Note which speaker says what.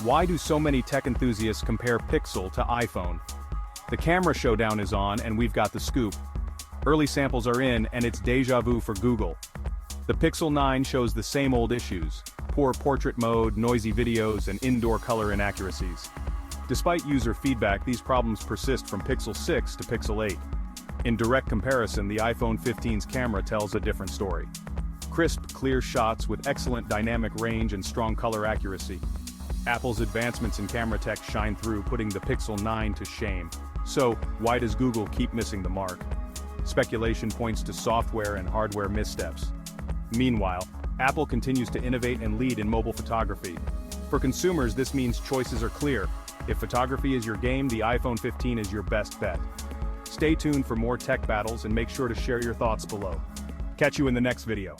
Speaker 1: Why do so many tech enthusiasts compare Pixel to iPhone? The camera showdown is on and we've got the scoop. Early samples are in and it's deja vu for Google. The Pixel 9 shows the same old issues: poor portrait mode, noisy videos, and indoor color inaccuracies. Despite user feedback, these problems persist from Pixel 6 to Pixel 8. In direct comparison, the iPhone 15's camera tells a different story. Crisp, clear shots with excellent dynamic range and strong color accuracy. Apple's advancements in camera tech shine through, putting the Pixel 9 to shame. So, why does Google keep missing the mark? Speculation points to software and hardware missteps. Meanwhile, Apple continues to innovate and lead in mobile photography. For consumers, this means choices are clear. If photography is your game, the iPhone 15 is your best bet. Stay tuned for more tech battles and make sure to share your thoughts below. Catch you in the next video.